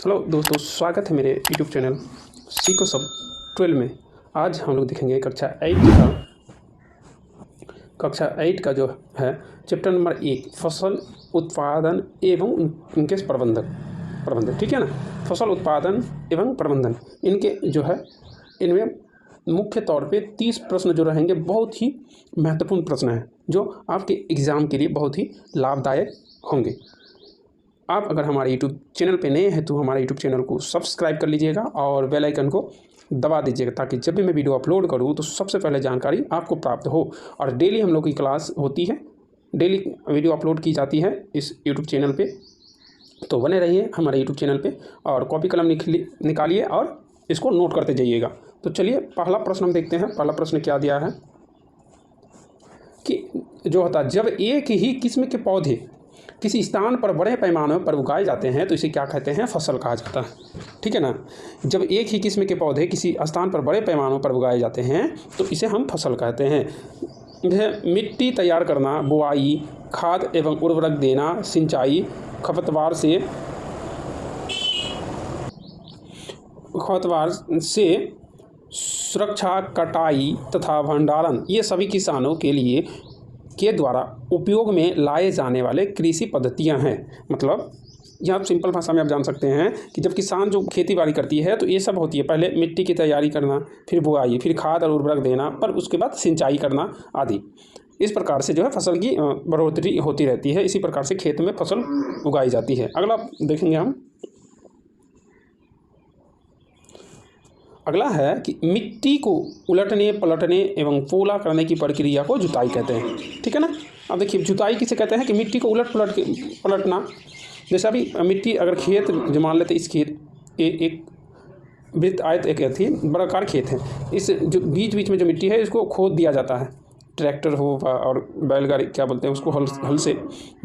Hello दोस्तों, स्वागत है मेरे यूट्यूब चैनल सीखो सब 12 में। आज हम लोग देखेंगे कक्षा 8 का जो है चैप्टर नंबर 1 फसल उत्पादन एवं उनके प्रबंधन। ठीक है ना। फसल उत्पादन एवं प्रबंधन इनके जो है इनमें मुख्य तौर पे 30 प्रश्न जो रहेंगे बहुत ही महत्वपूर्ण प्रश्न हैं जो आपके एग्ज़ाम के लिए बहुत ही लाभदायक होंगे। आप अगर हमारे यूट्यूब चैनल पे नए हैं तो हमारे यूट्यूब चैनल को सब्सक्राइब कर लीजिएगा और बेल आइकन को दबा दीजिएगा ताकि जब भी मैं वीडियो अपलोड करूँ तो सबसे पहले जानकारी आपको प्राप्त हो। और डेली हम लोग की क्लास होती है, डेली वीडियो अपलोड की जाती है इस यूट्यूब चैनल पे, तो बने रहिए हमारे यूट्यूब चैनल पे और कॉपी कलम निकालिए और इसको नोट करते जाइएगा। तो चलिए पहला प्रश्न हम देखते हैं। पहला प्रश्न क्या दिया है कि जो होता है जब एक ही किस्म के पौधे किसी स्थान पर बड़े पैमाने पर उगाए जाते हैं तो इसे क्या कहते हैं? फसल कहा जाता है। ठीक है ना। जब एक ही किस्म के पौधे किसी स्थान पर बड़े पैमानों पर उगाए जाते हैं तो इसे हम फसल कहते हैं। जैसे मिट्टी तैयार करना, बुआई, खाद एवं उर्वरक देना, सिंचाई, खरपतवार से सुरक्षा, कटाई तथा भंडारण, ये सभी किसानों के द्वारा उपयोग में लाए जाने वाले कृषि पद्धतियां हैं। मतलब यहाँ सिंपल भाषा में आप जान सकते हैं कि जब किसान जो खेती बाड़ी करती है तो ये सब होती है। पहले मिट्टी की तैयारी करना, फिर बुआई, फिर खाद और उर्वरक देना, पर उसके बाद सिंचाई करना आदि। इस प्रकार से जो है फसल की बढ़ोतरी होती रहती है। इसी प्रकार से खेत में फसल उगाई जाती है। अगला देखेंगे हम। अगला है कि मिट्टी को उलटने, पलटने एवं पोला करने की प्रक्रिया को जुताई कहते हैं। ठीक है ना। अब देखिए जुताई किसे कहते हैं कि मिट्टी को पलटना। जैसे अभी मिट्टी अगर खेत जो मान लेते, इस खेत एक वृत्त आयत एक थी बड़ाकार खेत है, इस जो बीच में जो मिट्टी है इसको खोद दिया जाता है। ट्रैक्टर हो और बैलगाड़ी क्या बोलते हैं उसको, हल से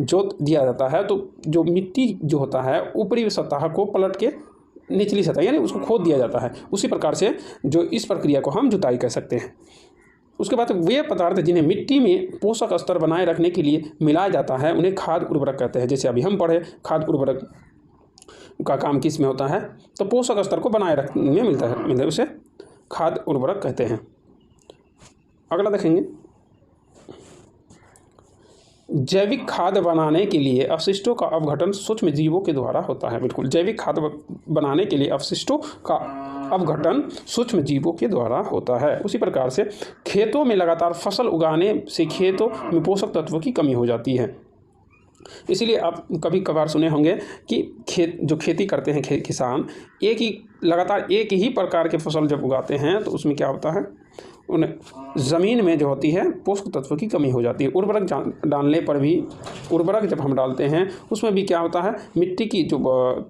जोत दिया जाता है। तो जो मिट्टी जो होता है ऊपरी सतह को पलट के निचली सतह यानी उसको खोद दिया जाता है। उसी प्रकार से जो इस प्रक्रिया को हम जुताई कह सकते हैं। उसके बाद वे पदार्थ जिन्हें मिट्टी में पोषक स्तर बनाए रखने के लिए मिलाया जाता है उन्हें खाद उर्वरक कहते हैं। जैसे अभी हम पढ़े खाद उर्वरक का काम किस में होता है, तो पोषक स्तर को बनाए रखने में मिलता है, मतलब उसे खाद उर्वरक कहते हैं। अगला देखेंगे, जैविक खाद बनाने के लिए अवशिष्टों का अपघटन सूक्ष्म जीवों के द्वारा होता है। बिल्कुल, जैविक खाद बनाने के लिए अवशिष्टों का अपघटन सूक्ष्म जीवों के द्वारा होता है। उसी प्रकार से खेतों में लगातार फसल उगाने से खेतों में पोषक तत्वों की कमी हो जाती है। इसीलिए आप कभी कभार सुने होंगे कि खेती करते हैं किसान, लगातार एक ही प्रकार के फसल जब उगाते हैं तो उसमें क्या होता है, उन्हें ज़मीन में जो होती है पोषक तत्वों की कमी हो जाती है। उर्वरक डालने पर भी, उर्वरक जब हम डालते हैं उसमें भी क्या होता है, मिट्टी की जो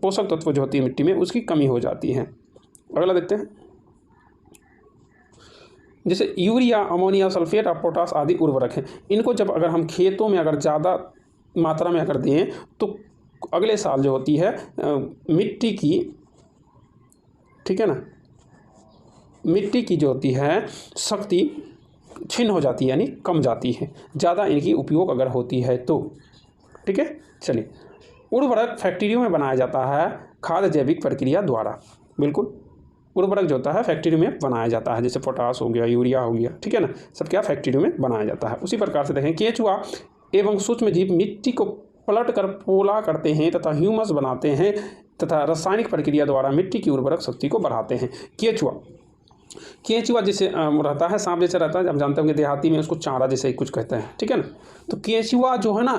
पोषक तत्व जो होती है मिट्टी में उसकी कमी हो जाती है। अगला देखते हैं। जैसे यूरिया, अमोनिया, सल्फेट और पोटास आदि उर्वरक हैं। इनको जब अगर हम खेतों में अगर ज़्यादा मात्रा में अगर दें तो अगले साल जो होती है मिट्टी की, ठीक है ना, मिट्टी की जो होती है शक्ति क्षीण हो जाती है यानी कम जाती है, ज़्यादा इनकी उपयोग अगर होती है तो। ठीक है। चलिए, उर्वरक फैक्ट्रियों में बनाया जाता है खाद जैविक प्रक्रिया द्वारा। बिल्कुल, उर्वरक जो होता है फैक्ट्री में बनाया जाता है, जैसे पोटास हो गया, यूरिया हो गया, ठीक है ना, सब क्या फैक्ट्रियों में बनाया जाता है। उसी प्रकार से देखें, केंचुआ एवं सूक्ष्म जीव मिट्टी को पलट कर पोला करते हैं तथा ह्यूमस बनाते हैं तथा रासायनिक प्रक्रिया द्वारा मिट्टी की उर्वरक शक्ति को बढ़ाते हैं। केंचुआ जैसे रहता है, सांप जैसे रहता है, आप जानते होंगे देहाती में उसको चारा जैसे कुछ कहते हैं। ठीक है ना। तो केंचुआ जो है ना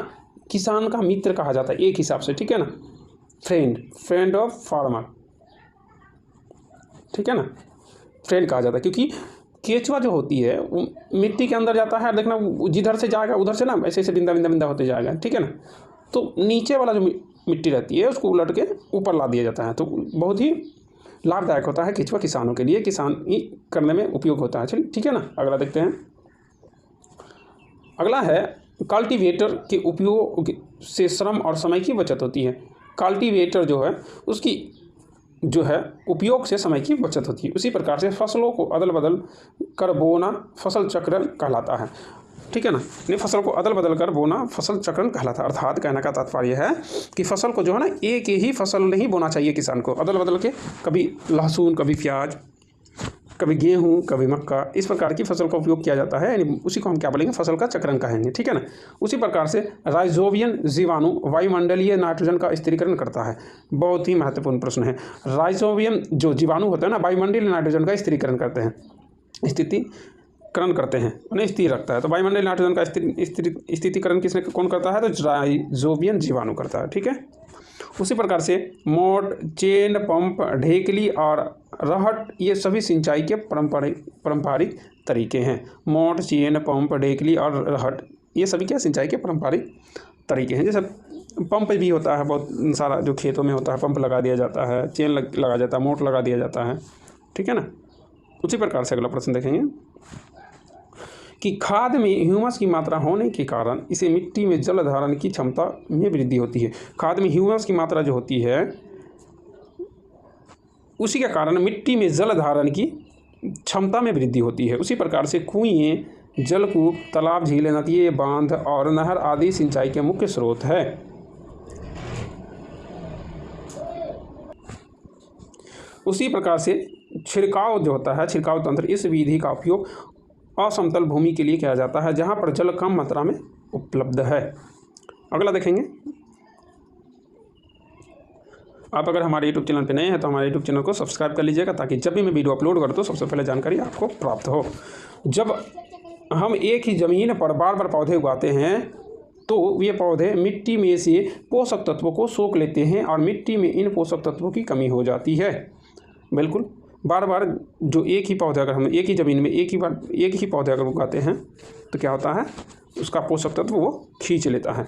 किसान का मित्र कहा जाता है एक हिसाब से। ठीक है ना, फ्रेंड ऑफ फार्मर, ठीक है ना, फ्रेंड कहा जाता है क्योंकि केंचुआ जो होती है वो मिट्टी के अंदर जाता है, देखना जिधर से जाएगा उधर से ना ऐसे बिंदा होते जाएगा। ठीक है ना। तो नीचे वाला जो मिट्टी रहती है उसको उलट के ऊपर ला दिया जाता है। तो बहुत ही लाभदायक होता है केंचुआ किसानों के लिए, किसानी करने में उपयोग होता है। चलिए, ठीक है ना। अगला देखते हैं। अगला है कल्टीवेटर के उपयोग से श्रम और समय की बचत होती है। कल्टीवेटर जो है उसकी जो है उपयोग से समय की बचत होती है। उसी प्रकार से फसलों को अदल बदल कर बोना फसल चक्र कहलाता है। ठीक है ना। नहीं, फसल को अदल बदल कर बोना फसल चक्रण कहलाता है। अर्थात कहने का तात्पर्य है कि फसल को जो है ना एक ही फसल नहीं बोना चाहिए किसान को, अदल बदल के कभी लहसुन, कभी प्याज, कभी गेहूँ, कभी मक्का, इस प्रकार की फसल का उपयोग किया जाता है। यानी उसी को हम क्या बोलेंगे, फसल का चक्रण कहेंगे, ठीक है ना। उसी प्रकार से राइजोबियम जीवाणु वायुमंडलीय नाइट्रोजन का स्थिरीकरण करता है। बहुत ही महत्वपूर्ण प्रश्न है। राइजोबियम जो जीवाणु होता है ना, वायुमंडलीय नाइट्रोजन का स्थिरीकरण करते हैं, स्थितिकरण करते हैं, उन्हें स्थिर रखता है। तो वायुमंडलीय नाइट्रोजन का स्थितिकरण किसने कौन करता है, तो राइजोबियम जीवाणु करता है, ठीक है। उसी प्रकार से मोट, चेन पंप, ढेकली और रहट ये सभी सिंचाई के पारंपरिक तरीके हैं। मोट, चेन, पंप, ढेकली और रहट ये सभी क्या सिंचाई के पारंपरिक तरीके हैं। जैसे पंप भी होता है, बहुत सारा जो खेतों में होता है पंप लगा दिया जाता है, चेन लगा जाता है, मोट लगा दिया जाता है, ठीक है ना। उसी प्रकार से अगला प्रश्न देखेंगे कि खाद में ह्यूमस की मात्रा होने के कारण इसे मिट्टी में जल धारण की क्षमता में वृद्धि होती है। खाद में ह्यूमस की मात्रा जो होती है उसी के कारण मिट्टी में जल धारण की क्षमता में वृद्धि होती है। उसी प्रकार से कुएं, जलकूप, तालाब, झीलें, नदियाँ, बांध और नहर आदि सिंचाई के मुख्य स्रोत है। उसी प्रकार से छिड़काव जो होता है, छिड़काव तंत्र, इस विधि का उपयोग असमतल भूमि के लिए किया जाता है जहां पर जल कम मात्रा में उपलब्ध है। अगला देखेंगे, आप अगर हमारे YouTube चैनल पर नए हैं तो हमारे YouTube चैनल को सब्सक्राइब कर लीजिएगा ताकि जब भी मैं वीडियो अपलोड करूँ तो सबसे पहले जानकारी आपको प्राप्त हो। जब हम एक ही ज़मीन पर बार बार पौधे उगाते हैं तो ये पौधे मिट्टी में से पोषक तत्वों को सोख लेते हैं और मिट्टी में इन पोषक तत्वों की कमी हो जाती है। बिल्कुल, बार बार जो एक ही पौधे अगर हम एक ही ज़मीन में एक ही पौधे अगर उगाते हैं तो क्या होता है, उसका पोषक तत्व वो खींच लेता है।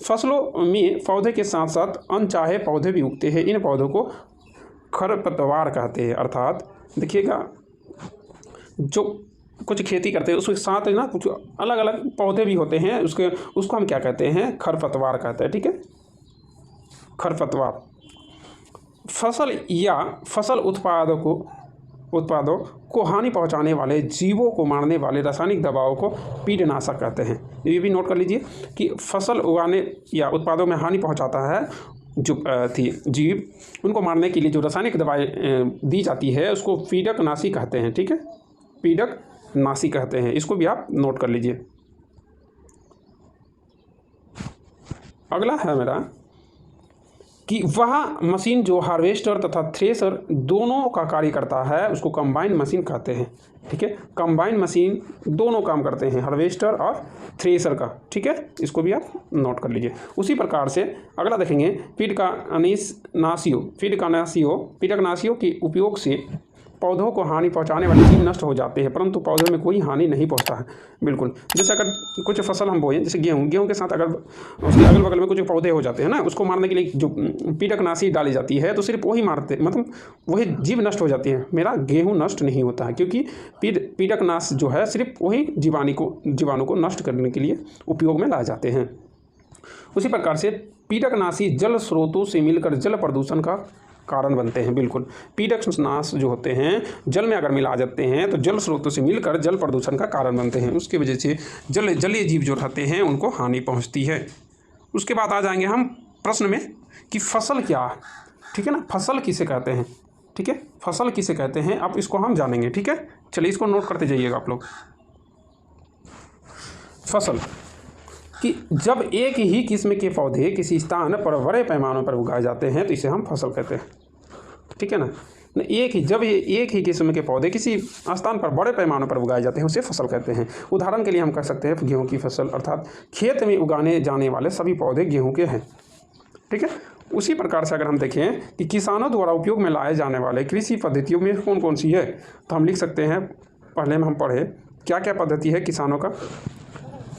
फसलों में पौधे के साथ साथ अनचाहे पौधे भी उगते हैं। इन पौधों को खरपतवार कहते हैं। अर्थात देखिएगा, जो कुछ खेती करते हैं उसके साथ ना कुछ अलग अलग पौधे भी होते हैं, उसको हम क्या कहते हैं, खरपतवार कहते हैं, ठीक है, खरपतवार। फसल या फसल उत्पादों को हानि पहुंचाने वाले जीवों को मारने वाले रासायनिक दवाओं को कीटनाशक कहते हैं। ये भी नोट कर लीजिए कि फसल उगाने या उत्पादों में हानि पहुंचाता है जो जीव, उनको मारने के लिए जो रासायनिक दवाएं दी जाती है उसको कीटनाशी कहते हैं, ठीक है, कीटनाशी कहते हैं। इसको भी आप नोट कर लीजिए। अगला है मेरा कि वह मशीन जो हार्वेस्टर तथा थ्रेसर दोनों का कार्य करता है उसको कंबाइन मशीन कहते हैं, ठीक है। कंबाइन मशीन दोनों काम करते हैं, हार्वेस्टर और थ्रेसर का, ठीक है, इसको भी आप नोट कर लीजिए। उसी प्रकार से अगला देखेंगे, कीटनाशियों के उपयोग से पौधों को हानि पहुंचाने वाले जीव नष्ट हो जाते हैं परंतु पौधों में कोई हानि नहीं पहुंचता है। बिल्कुल, जैसे अगर कुछ फसल हम बोएं, जैसे गेहूं के साथ अगर उसके अगल बगल में कुछ पौधे हो जाते हैं ना, उसको मारने के लिए जो कीटनाशी डाली जाती है तो सिर्फ वही मारते, मतलब वही जीव नष्ट हो जाती है, मेरा गेहूँ नष्ट नहीं होता है, क्योंकि कीटनाश जो है सिर्फ वही जीवाणु को नष्ट करने के लिए उपयोग में लाए जाते हैं। उसी प्रकार से कीटनाशी जल स्रोतों से मिलकर जल प्रदूषण का कारण बनते हैं। बिल्कुल, कीटनाश जो होते हैं जल में अगर मिला जाते हैं तो जल स्रोतों से मिलकर जल प्रदूषण का कारण बनते हैं। उसकी वजह से जलीय जीव जो रहते हैं उनको हानि पहुंचती है। उसके बाद आ जाएंगे हम प्रश्न में कि फसल क्या है, ठीक है ना, फसल किसे कहते हैं, ठीक है, फसल किसे कहते हैं, अब इसको हम जानेंगे, ठीक है। चलिए इसको नोट करते जाइएगा आप लोग। फसल कि जब एक ही किस्म के पौधे किसी स्थान पर बड़े पैमाने पर उगाए जाते हैं तो इसे हम फसल कहते हैं, ठीक है ना। जब एक ही किस्म के पौधे किसी स्थान पर बड़े पैमाने पर उगाए जाते हैं उसे फसल कहते हैं। उदाहरण के लिए हम कह सकते हैं गेहूं की फसल, अर्थात खेत में उगाने जाने वाले सभी पौधे गेहूं के हैं, ठीक है। उसी प्रकार से अगर हम देखें कि किसानों द्वारा उपयोग में लाए जाने वाले कृषि पद्धतियों में कौन कौन सी है, तो हम लिख सकते हैं, पहले में हम पढ़े क्या क्या पद्धति है किसानों का।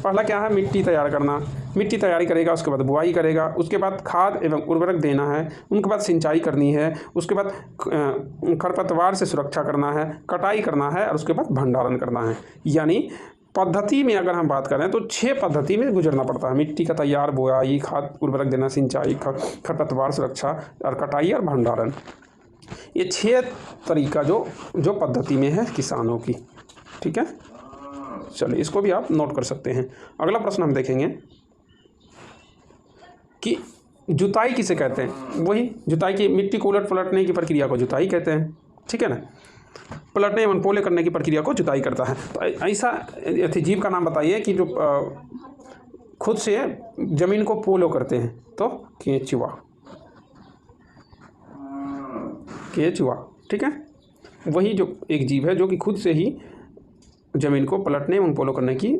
पहला क्या है, मिट्टी तैयार करना, मिट्टी तैयारी करेगा, उसके बाद बुआई करेगा, उसके बाद खाद एवं उर्वरक देना है, उनके बाद सिंचाई करनी है, उसके बाद खरपतवार से सुरक्षा करना है, कटाई करना है और उसके बाद भंडारण करना है। यानी पद्धति में अगर हम बात करें तो 6 पद्धति में गुजरना पड़ता है, मिट्टी का तैयार, बुआई, खाद उर्वरक देना, सिंचाई, खरपतवार सुरक्षा और कटाई और भंडारण। ये 6 तरीका जो पद्धति में है किसानों की, ठीक है। चले, इसको भी आप नोट कर सकते हैं। अगला प्रश्न हम देखेंगे कि जुताई किसे कहते हैं। वही जुताई की मिट्टी को उलट पलटने की प्रक्रिया को जुताई कहते हैं, ठीक है ना। पलटने एवं पोले करने की प्रक्रिया को जुताई करता है। तो ऐसा जीव का नाम बताइए कि जो खुद से जमीन को पोलो करते हैं। तो केंचुआ, केंचुआ, ठीक है। वही जो एक जीव है जो कि खुद से ही जमीन को पलटने एवं पोलो करने की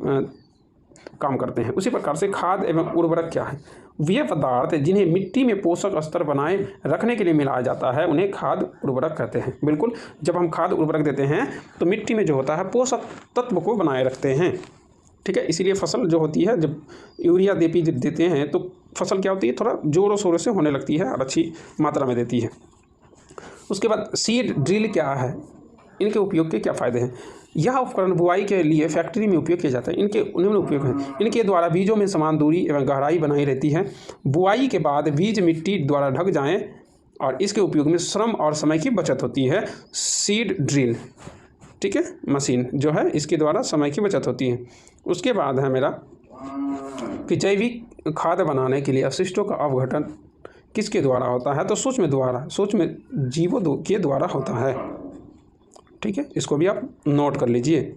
काम करते हैं। उसी प्रकार से खाद एवं उर्वरक क्या है। वे पदार्थ जिन्हें मिट्टी में पोषक स्तर बनाए रखने के लिए मिलाया जाता है उन्हें खाद उर्वरक कहते हैं। बिल्कुल, जब हम खाद उर्वरक देते हैं तो मिट्टी में जो होता है पोषक तत्व को बनाए रखते हैं, ठीक है। इसीलिए फसल जो होती है, जब यूरिया DAP जब देते हैं तो फसल क्या होती है, थोड़ा ज़ोरों शोरों से होने लगती है और अच्छी मात्रा में देती है। उसके बाद सीड ड्रिल क्या है, इनके उपयोग के क्या फ़ायदे हैं। यह उपकरण बुआई के लिए फैक्ट्री में उपयोग किया जाता है। इनके निम्न उपयोग हैं। इनके द्वारा बीजों में समान दूरी एवं गहराई बनाई रहती है। बुआई के बाद बीज मिट्टी द्वारा ढक जाएं और इसके उपयोग में श्रम और समय की बचत होती है। सीड ड्रिल, ठीक है, मशीन जो है इसके द्वारा समय की बचत होती है। उसके बाद है मेरा कि जैविक खाद बनाने के लिए अवशिष्टों का अपघटन किसके द्वारा होता है। तो सूक्ष्म जीवों के द्वारा होता है, ठीक है। इसको भी आप नोट कर लीजिए।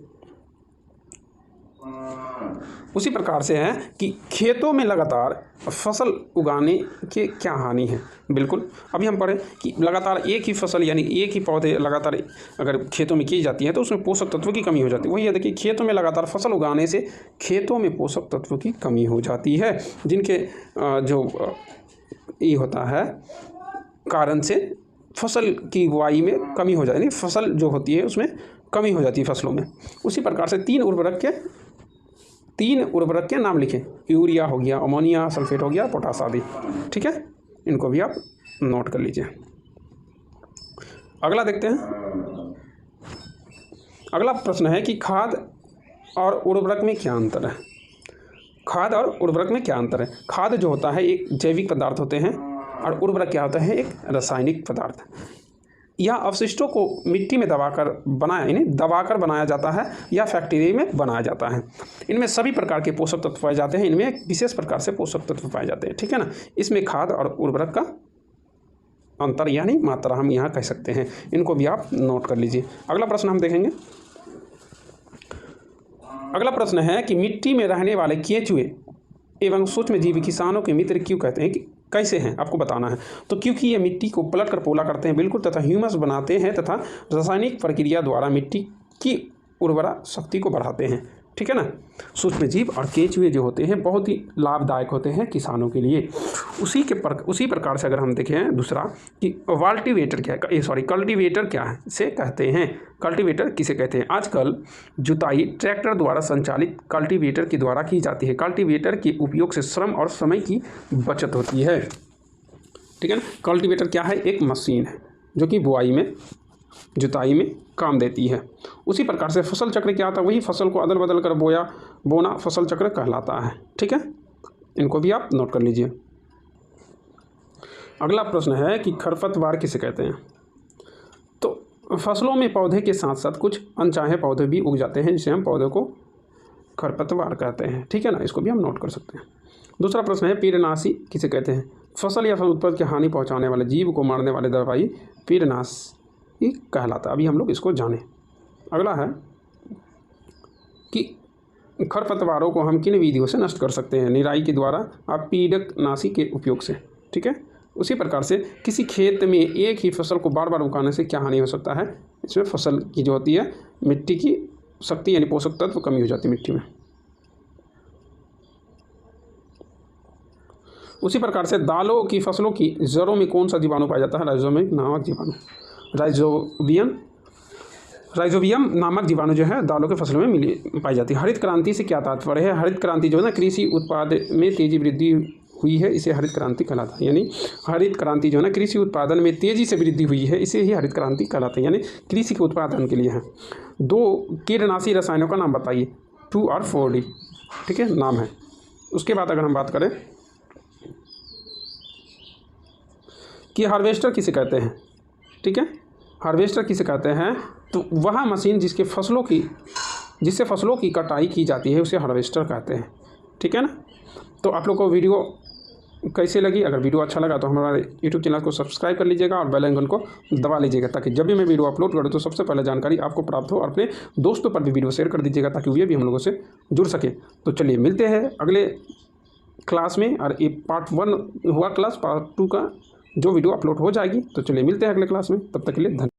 उसी प्रकार से है कि खेतों में लगातार फसल उगाने के क्या हानि है। बिल्कुल, अभी हम पढ़े कि लगातार एक ही फसल यानी एक ही पौधे लगातार अगर खेतों में की जाती है तो उसमें पोषक तत्वों की कमी हो जाती है। वही है, देखिए खेतों में लगातार फसल उगाने से खेतों में पोषक तत्वों की कमी हो जाती है, जिनके जो ये होता है कारण से फसल की बुआई में कमी हो जाती है, फसल जो होती है उसमें कमी हो जाती है फसलों में। उसी प्रकार से तीन उर्वरक के नाम लिखें। यूरिया हो गया, अमोनिया सल्फेट हो गया, पोटास आदि, ठीक है। इनको भी आप नोट कर लीजिए। अगला देखते हैं। अगला प्रश्न है कि खाद और उर्वरक में क्या अंतर है। खाद और उर्वरक में क्या अंतर है। खाद जो होता है एक जैविक पदार्थ होते हैं और उर्वरक क्या होता है, एक रासायनिक पदार्थ। यह अवशिष्टों को मिट्टी में दबाकर बनाया जाता है या फैक्ट्री में बनाया जाता है। इनमें सभी प्रकार के पोषक तत्व पाए जाते हैं। इनमें एक विशेष प्रकार से पोषक तत्व पाए जाते हैं, ठीक है ना। इसमें खाद और उर्वरक का अंतर यानी मात्रा हम यहाँ कह सकते हैं। इनको भी आप नोट कर लीजिए। अगला प्रश्न हम देखेंगे। अगला प्रश्न है कि मिट्टी में रहने वाले केंचुए एवं सूक्ष्म जीव किसानों के मित्र क्यों कहते हैं, कि कैसे हैं आपको बताना है। तो क्योंकि ये मिट्टी को पलट कर पोला करते हैं, बिल्कुल, तथा ह्यूमस बनाते हैं तथा रासायनिक प्रक्रिया द्वारा मिट्टी की उर्वरा शक्ति को बढ़ाते हैं, ठीक है ना। सूक्ष्म जीव और केंचुए जो होते हैं बहुत ही लाभदायक होते हैं किसानों के लिए। उसी प्रकार से अगर हम देखें दूसरा कि कल्टीवेटर क्या है से कहते हैं। कल्टीवेटर किसे कहते हैं। आजकल जुताई ट्रैक्टर द्वारा संचालित कल्टीवेटर के द्वारा की जाती है। कल्टीवेटर के उपयोग से श्रम और समय की बचत होती है, ठीक है ना। कल्टीवेटर क्या है, एक मशीन है जो कि बुआई में जुताई में काम देती है। उसी प्रकार से फसल चक्र क्या आता है, वही फसल को अदल बदल कर बोना फसल चक्र कहलाता है, ठीक है। इनको भी आप नोट कर लीजिए। अगला प्रश्न है कि खरपतवार किसे कहते हैं। तो फसलों में पौधे के साथ साथ कुछ अनचाहे पौधे भी उग जाते हैं जिसे हम पौधे को खरपतवार कहते हैं, ठीक है ना। इसको भी हम नोट कर सकते हैं। दूसरा प्रश्न है कीटनाशी किसे कहते हैं। फसल या उत्पाद की हानि पहुंचाने वाले जीव को मारने वाले दवाई कीटनाशी कहलाता है। अभी हम लोग इसको जानें। अगला है कि खरपतवारों को हम किन विधियों से नष्ट कर सकते हैं। निराई के द्वारा, आप पीड़कनाशी के उपयोग से, ठीक है। उसी प्रकार से किसी खेत में एक ही फसल को बार बार उगाने से क्या हानि हो सकता है। इसमें फसल की जो होती है मिट्टी की शक्ति यानी पोषक तत्व कमी हो जाती है मिट्टी में। उसी प्रकार से दालों की फसलों की जड़ों में कौन सा जीवाणु पाया जाता है। राइजोबियम नामक जीवाणु। राइजोबियम नामक जीवाणु जो है दालों के फसलों में पाई जाती है। हरित क्रांति से क्या तात्पर्य है। हरित क्रांति जो है ना, कृषि उत्पाद में तेजी वृद्धि हुई है, इसे हरित क्रांति कहलाता है। यानी हरित क्रांति जो है ना, कृषि उत्पादन में तेजी से वृद्धि हुई है, इसे ही हरित क्रांति कहलाते हैं। यानी कृषि के उत्पादन के लिए है। 2 कीटनाशी रसायनों का नाम बताइए। 2 और 4D, ठीक है, नाम है। उसके बाद अगर हम बात करें कि हार्वेस्टर किसे कहते हैं, ठीक है। हार्वेस्टर किसे कहते हैं, तो वह मशीन जिसके फसलों की जिससे फसलों की कटाई की जाती है उसे हार्वेस्टर कहते हैं। ठीक है ना। तो आप लोग को वीडियो कैसे लगी? अगर वीडियो अच्छा लगा तो हमारे यूट्यूब चैनल को सब्सक्राइब कर लीजिएगा और बेल आइकन को दबा लीजिएगा, ताकि जब भी मैं वीडियो अपलोड करूँ तो सबसे पहले जानकारी आपको प्राप्त हो। और अपने दोस्तों पर भी वीडियो शेयर कर दीजिएगा ताकि वे भी हम लोगों से जुड़ सके। तो चलिए मिलते हैं अगले क्लास में। और ये पार्ट 1 हुआ क्लास, पार्ट 2 का जो वीडियो अपलोड हो जाएगी। तो चलिए मिलते हैं अगले क्लास में, तब तक के लिए धन्यवाद।